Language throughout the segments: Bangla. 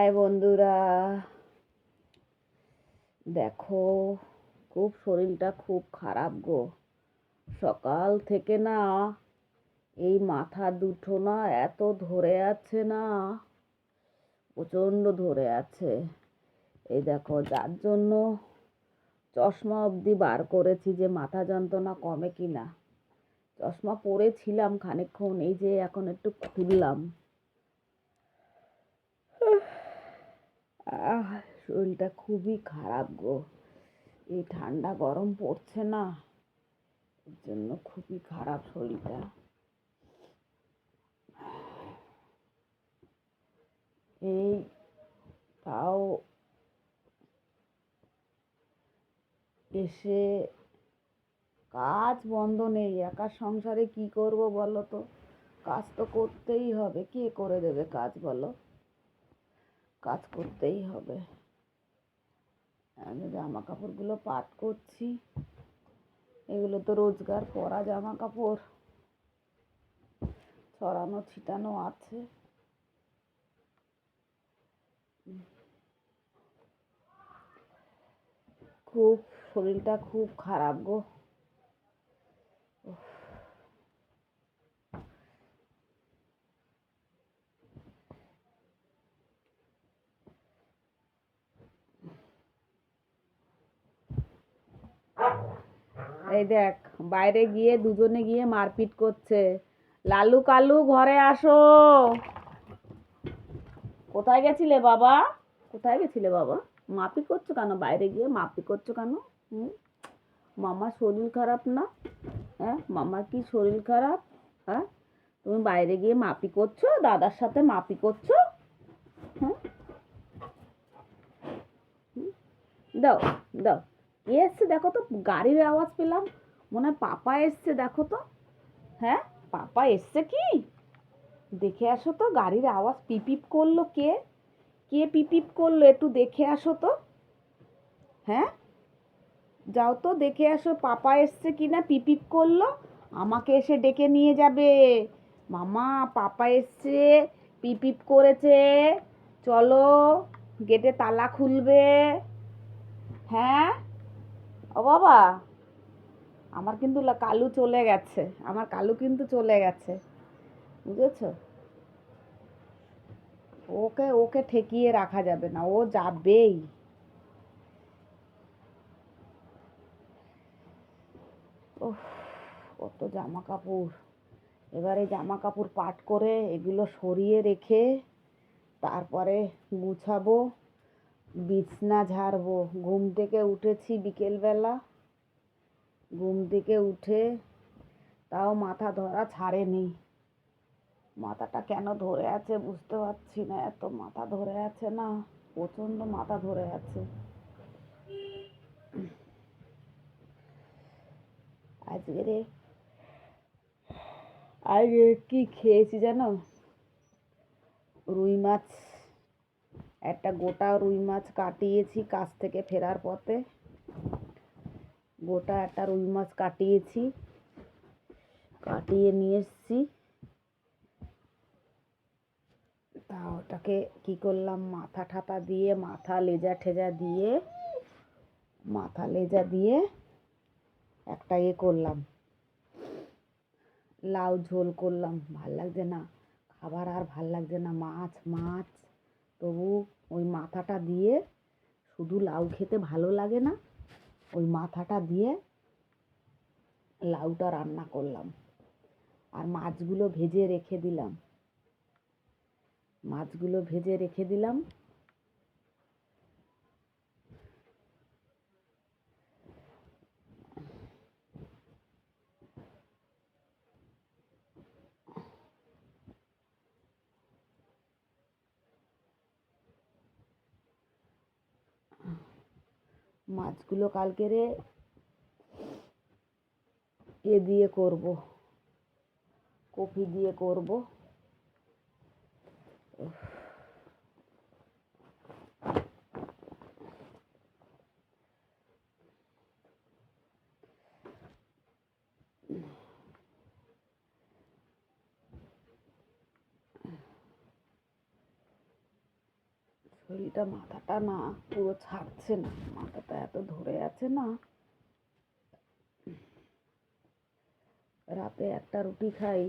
হাই বন্ধুরা, দেখো খুব শরীরটা খুব খারাপ গো। সকাল থেকে না এই মাথা দুটো না এত ধরে আছে না, প্রচণ্ড ধরে আছে। এই দেখো, যার জন্য চশমা অবধি বার করেছি যে মাথা যন্ত্রণা কমে কিনা। চশমা পরেছিলাম খানিকক্ষণ, এই যে এখন একটু খুললাম। শরীরটা খুবই খারাপ গো। এই ঠান্ডা গরম পড়ছে না, এর জন্য খুবই খারাপ শরীরটা। এই তাও এসে কাজ বন্ধ নেই। একা সংসারে কি করব বলো তো? কাজ তো করতেই হবে, কে করে দেবে কাজ বলো? কাজ করতেই হবে। আমি জামা কাপড়গুলো পাট করছি, এগুলো তো রোজগার পরা জামা কাপড়, ছড়ানো ছিটানো আছে। খুব শরীরটা খুব খারাপ গো। এই দেখ, বাইরে গিয়ে দুজনে গিয়ে মারপিট করছে। লালু কালু ঘরে আসো। কোথায় গেছিলে বাবা? কোথায় গেছিলে বাবা? মারপিট করছো কেন? বাইরে গিয়ে মারপিট করছো কেন? মামার শরীর খারাপ না? হ্যাঁ, মামার কি শরীর খারাপ? হ্যাঁ, তুমি বাইরে গিয়ে মাপি করছো, দাদার সাথে মাপি করছো? হ্যাঁ, দাও দাও। কে এসছে দেখো তো, গাড়ির আওয়াজ পেলাম, মনে হয় পাপা এসছে, দেখো তো। হ্যাঁ, পাপা এসছে কি? দেখে আসো তো, গাড়ির আওয়াজ পিপিপ করলো, কে কে পিপিপ করলো, একটু দেখে আসো তো। হ্যাঁ, যাও তো দেখে আসো পাপা এসছে কিনা, পিপিপ করলো। আমাকে এসে ডেকে নিয়ে যাবে, মামা পাপা এসছে, পিপিপ করেছে, চলো গেটে তালা খুলবে। হ্যাঁ, ও বাবা, আমার কিন্তু কালু চলে গেছে, আমার কালু কিন্তু চলে গেছে, বুঝেছো? ওকে ওকে ঠেকিয়ে রাখা যাবে না, ও যাবেই। ওহ, কত জামা কাপড়। এবারে জামা কাপড় পাট করে এগুলো সরিয়ে রেখে তারপরে গুছাবো, বিছনা ঝাড়বো। ঘুম থেকে উঠেছি বিকেলবেলা, ঘুম থেকে উঠে তাও মাথা ধরা ছাড়েনি। মাথাটা কেন ধরে আছে বুঝতে পারছি না, এত মাথা ধরে আছে না, প্রচণ্ড মাথা ধরে আছে। আজকে আজকে কি খেয়েছি জানো? রুই মাছ, একটা গোটা রুই মাছ কাটিয়েছি কাছ থেকে ফেরার পথে। গোটা একটা রুই মাছ কাটিয়েছি, কাটিয়ে নিয়ে এসছি। তা ওটাকে কি করলাম, মাথা ঠাতা দিয়ে, মাথা লেজা ঠেজা দিয়ে, মাথা লেজা দিয়ে একটা করলাম, লাউ ঝোল করলাম। ভাল লাগছে না খাবার, আর ভাল লাগছে না, মাছ মাছ, তবু ওই মাথাটা দিয়ে, শুধু লাউ খেতে ভালো লাগে না, ওই মাথাটা দিয়ে লাউটা রান্না করলাম। আর মাছগুলো ভেজে রেখে দিলাম, মাছগুলো ভেজে রেখে দিলাম। মাছগুলো কালকেরে দিয়ে করব, কপি দিয়ে করব। শরীরটা, মাথাটা না পুরো ছাড়ছে না, মাথাটা এত ধরে আছে না। রাতে একটা রুটি খাই,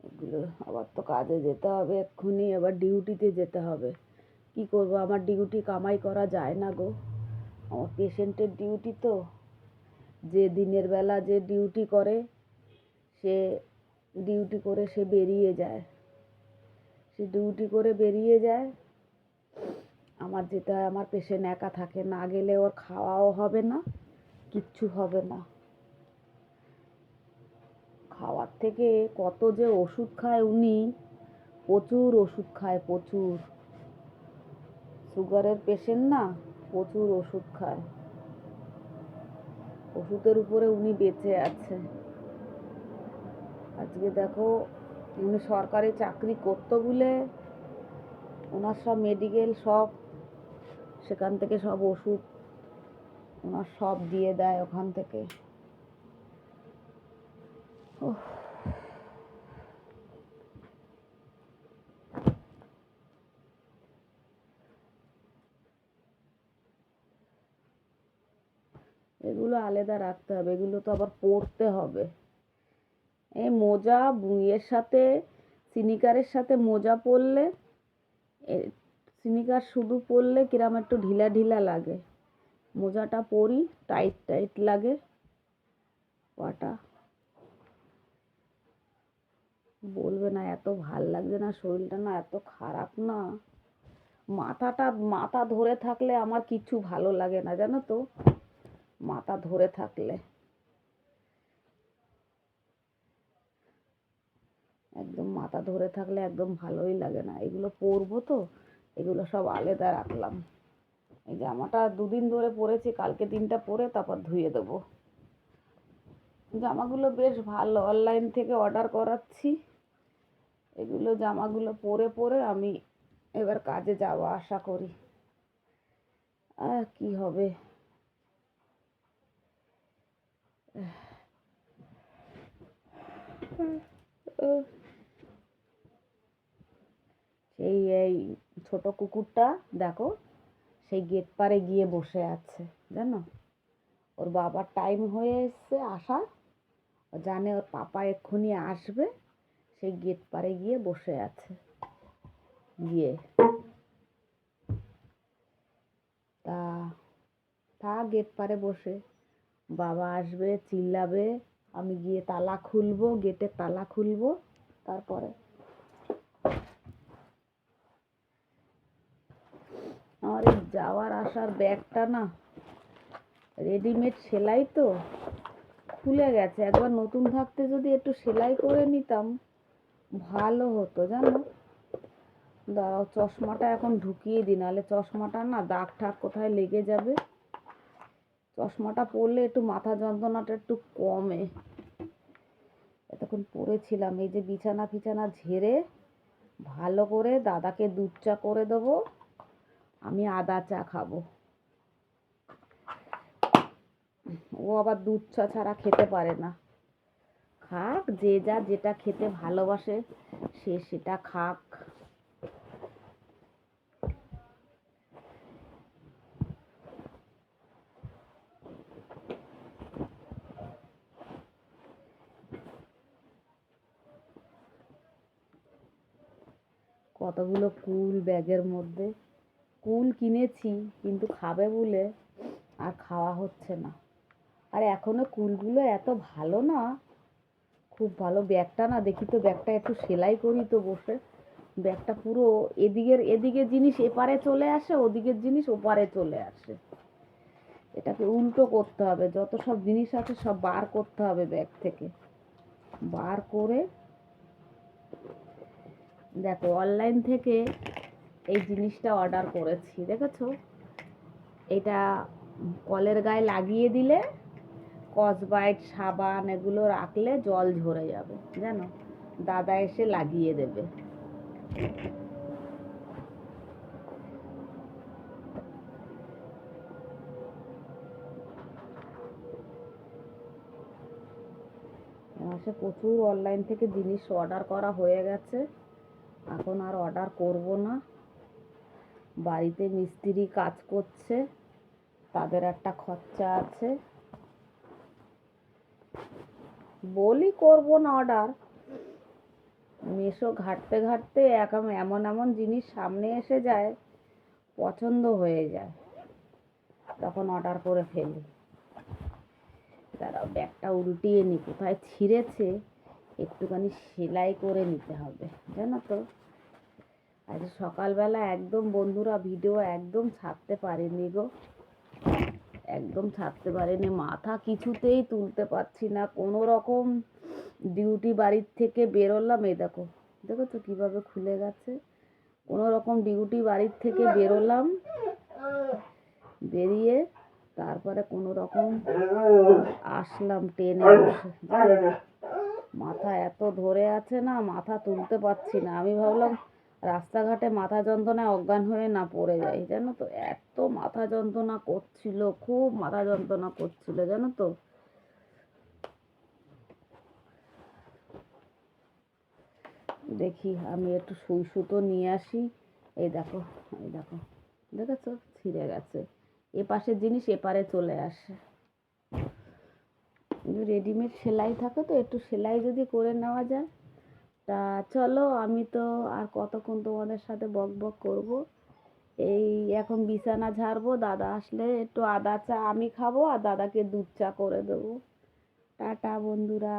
এগুলো আবার তো কাজে যেতে হবে এক্ষুনি, আবার ডিউটিতে যেতে হবে। কি করব, আমার ডিউটি কামাই করা যায় না গো, আমার পেশেন্টের ডিউটি তো। যে দিনের বেলা যে ডিউটি করে সে ডিউটি করে সে বেরিয়ে যায়, সে ডিউটি করে বেরিয়ে যায়, আমার যেতে হয়। আমার পেশেন্ট একা থাকে, না গেলে ওর খাওয়াও হবে না, কিচ্ছু হবে না। খাওয়ার থেকে কত যে ওষুধ খায় উনি, প্রচুর ওষুধ খায়, প্রচুর। সুগারের পেশেন্ট না, প্রচুর ওষুধ খায়, ওষুধের উপরে উনি বেঁচে আছে। আজকে দেখো, উনি সরকারি চাকরি করতো বলে ওনার সব মেডিকেল সব, সেখান থেকে সব ওষুধ ওনার সব দিয়ে দেয় ওখান থেকে। এগুলো আলাদা রাখতে হবে, এগুলো তো আবার পরতে হবে। এই মোজা এর সাথে, স্নিকারের সাথে মোজা পরলে, স্নিকার শুধু পরলে কিরম একটু ঢিলা ঢিলা লাগে, মোজাটা পরি টাইট টাইট লাগে পাটা। বলবে না, এত ভাল লাগছে না, শরীরটা না এত খারাপ না, মাথা ধরে থাকলে আমার কিছু ভালো লাগে না জানো তো, মাথা ধরে থাকলে একদম, মাথা ধরে থাকলে একদম ভালোই লাগে না। এগুলো পরবো তো, এগুলো সব আলাদা রাখলাম। এই জামাটা দুদিন ধরে পরেছি, কালকে দিনটা পরে তারপর ধুয়ে দেবো। জামাগুলো বেশ ভালো, অনলাইন থেকে অর্ডার করাচ্ছি, এগুলো জামাগুলো পরে পরে আমি এবার কাজে যাব আশা করি। আর কি হবে, এই ছোট কুকুরটা দেখো, সেই গেট পারে গিয়ে বসে আছে জানো, ওর বাবার টাইম হয়ে এসছে আসার, জানে ওর পাপা এক্ষুনি আসবে, সেই গেট পারে গিয়ে বসে আছে। গিয়ে তা থাক গেট পারে বসে, বাবা আসবে চিল্লাবে, আমি গিয়ে তালা খুলবো, গেটের তালা খুলবো, তারপরে। আমার এই যাওয়ার আসার ব্যাগটা না রেডিমেড সেলাই তো, খুলে গেছে। একবার নতুন থাকতে যদি একটু সেলাই করে নিতাম ভালো হতো জানো। দাঁড়াও, চশমাটা এখন ঢুকিয়ে দিই, নাহলে চশমাটা না দাগ ঠাগ কোথায় লেগে যাবে। চশমাটা পরলে একটু মাথা যন্ত্রণাটা একটু কমে। এতক্ষণ পরেছিলাম, এই যে বিছানা ফিছানা ঝেড়ে ভালো করে দাদাকে দুধ চা করে দেবো, আমি আদা চা খাবো। ও আবার দুধ চা ছাড়া খেতে পারে না। খাক, যে যা যেটা খেতে ভালোবাসে সে সেটা খাক। কতগুলো কুল ব্যাগের মধ্যে, কুল কিনেছি কিন্তু খাবে বলে আর খাওয়া হচ্ছে না। আর এখনো কুলগুলো এত ভালো না, খুব ভালো। ব্যাগটা না, দেখি তো ব্যাগটা একটু সেলাই করি তো বসে, ব্যাগটা পুরো এদিকের জিনিস এপারে চলে আসে, ওদিকের জিনিস ওপারে চলে আসে। এটাকে উল্টো করতে হবে, যত সব জিনিস আছে সব বার করতে হবে ব্যাগ থেকে, বার করে। দেখো অনলাইন থেকে এই জিনিসটা অর্ডার করেছি, দেখেছো, এটা কলের গায়ে লাগিয়ে দিলে স্কচব্রাইট সাবান এগুলো রাখলে জল ঝরে যাবে জানো, দাদা এসে লাগিয়ে দেবে। মাসে প্রচুর অনলাইন থেকে জিনিস অর্ডার করা হয়ে গেছে, এখন আর অর্ডার করব না। বাড়িতে মিস্ত্রি কাজ করছে, তাদের একটা খরচা আছে, বলি করব না অর্ডার। মিশো ঘাঁটতে ঘাঁটতে এমন এমন জিনিস সামনে এসে যায়, পছন্দ হয়ে যায়, তখন অর্ডার করে ফেলি। দাঁড়াও, ব্যাগটা উল্টিয়ে নি, কোথায় ছিঁড়েছে একটুখানি সেলাই করে নিতে হবে, জানো তো। আজ সকালবেলা একদম বন্ধুরা ভিডিও একদম ছাড়তে পারিনি গো, একদম ছাড়তে পারিনি। মাথা কিছুতেই তুলতে পারছি না, কোনো রকম ডিউটি বাড়ির থেকে বেরোলাম, এই দেখো দেখো তো কীভাবে খুলে গেছে। কোনো রকম ডিউটি বাড়ির থেকে বেরোলাম, বেরিয়ে তারপরে কোনো রকম আসলাম ট্রেনে বসে। মাথা এত ধরে আছে না, মাথা তুলতে পারছি না। আমি ভাবলাম রাস্তাঘাটে মাথা যন্ত্রণায় অজ্ঞান হয়ে না পড়ে যাই, জানো তো। এত মাথা যন্ত্রণা করছিল, খুব মাথা যন্ত্রণা করছিল, জানো তো। দেখি আমি একটু সুই সুতো নিয়ে আসি। এই দেখো, এই দেখো, দেখেছো ছিঁড়ে গেছে। এপাশের জিনিস এপারে চলে আসে। রেডিমেড সেলাই থাকে তো, একটু সেলাই যদি করে নেওয়া যায়। তা চলো, আমি তো আর কতক্ষণ তোমাদের সাথে বক বক করবো। এই এখন বিছানা ঝাড়বো, দাদা আসলে একটু আদা চা আমি খাবো, আর দাদাকে দুধ চা করে দেবো। টাটা বন্ধুরা।